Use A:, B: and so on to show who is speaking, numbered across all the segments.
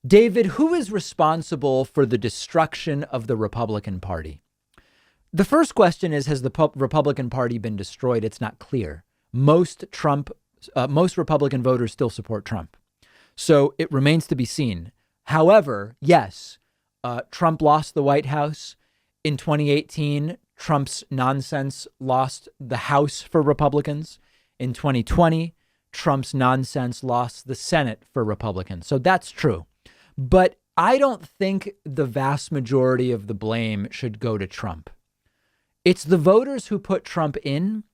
A: David, who is responsible for the destruction of the Republican Party? The first question is, has the Republican Party been destroyed? It's not clear. Most Republican voters still support Trump. So it remains to be seen. However, yes, Trump lost the White House. In 2018, Trump's nonsense lost the House for Republicans. In 2020, Trump's nonsense lost the Senate for Republicans. So that's true. But I don't think the vast majority of the blame should go to Trump. It's the voters who put Trump in,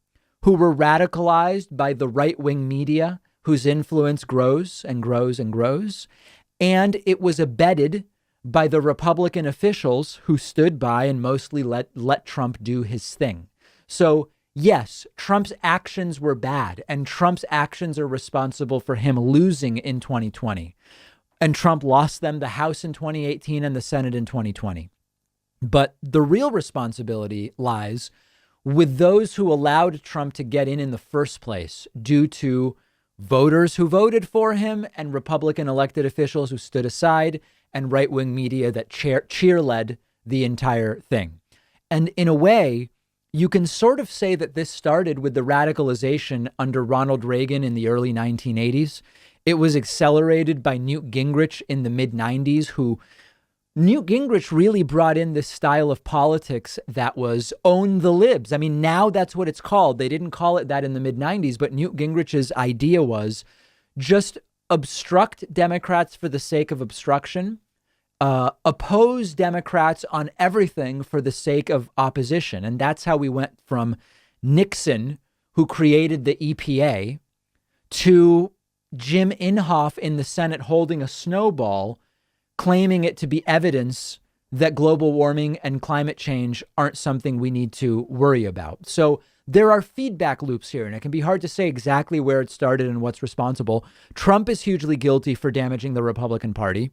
A: who were radicalized by the right-wing media, whose influence grows and grows and grows. And it was abetted by the Republican officials who stood by and mostly let Trump do his thing. So, yes, Trump's actions were bad, and Trump's actions are responsible for him losing in 2020. And Trump lost them, the House in 2018 and the Senate in 2020. But the real responsibility lies with those who allowed Trump to get in the first place due to voters who voted for him and Republican elected officials who stood aside and right-wing media that cheerled the entire thing. And in a way, you can sort of say that this started with the radicalization under Ronald Reagan in the early 1980s. It was accelerated by Newt Gingrich in the mid-90s, who Newt Gingrich really brought in this style of politics that was own the libs. I mean, now that's what it's called. They didn't call it that in the mid-90s, but Newt Gingrich's idea was just obstruct Democrats for the sake of obstruction, oppose Democrats on everything for the sake of opposition. And that's how we went from Nixon, who created the EPA, to Jim Inhofe in the Senate holding a snowball, claiming it to be evidence that global warming and climate change aren't something we need to worry about. So there are feedback loops here, and it can be hard to say exactly where it started and what's responsible. Trump is hugely guilty for damaging the Republican Party,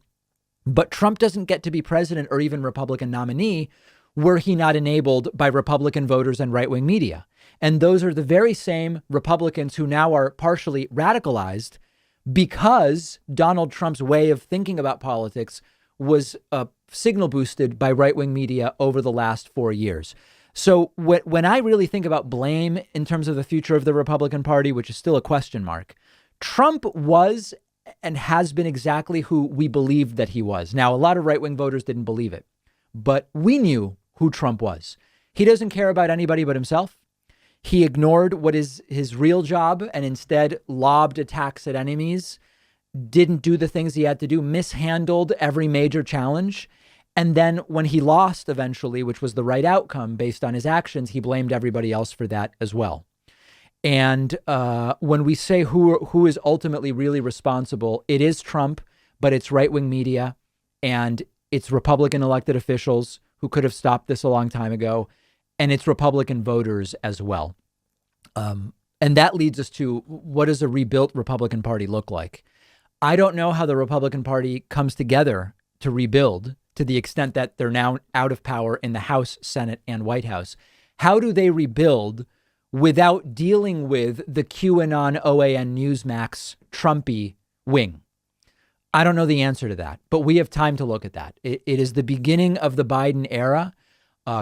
A: but Trump doesn't get to be president or even Republican nominee were he not enabled by Republican voters and right-wing media. And those are the very same Republicans who now are partially radicalized because Donald Trump's way of thinking about politics was signal boosted by right-wing media over the last 4 years. So when I really think about blame in terms of the future of the Republican Party, which is still a question mark, Trump was and has been exactly who we believed that he was. Now, a lot of right-wing voters didn't believe it, but we knew who Trump was. He doesn't care about anybody but himself. He ignored what is his real job and instead lobbed attacks at enemies, didn't do the things he had to do, mishandled every major challenge. And then when he lost eventually, which was the right outcome based on his actions, he blamed everybody else for that as well. And when we say who is ultimately really responsible, it is Trump, but it's right-wing media and it's Republican elected officials who could have stopped this a long time ago. And it's Republican voters as well. And that leads us to, what does a rebuilt Republican Party look like? I don't know how the Republican Party comes together to rebuild to the extent that they're now out of power in the House, Senate, and White House. How do they rebuild without dealing with the QAnon, OAN, Newsmax, Trumpy wing? I don't know the answer to that, but we have time to look at that. It is the beginning of the Biden era.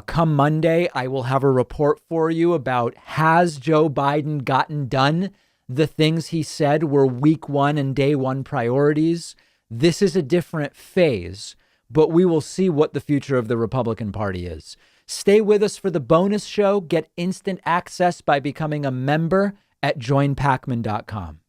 A: Come Monday, I will have a report for you about, has Joe Biden gotten done the things he said were week one and day one priorities? This is a different phase, but we will see what the future of the Republican Party is. Stay with us for the bonus show. Get instant access by becoming a member at joinpakman.com.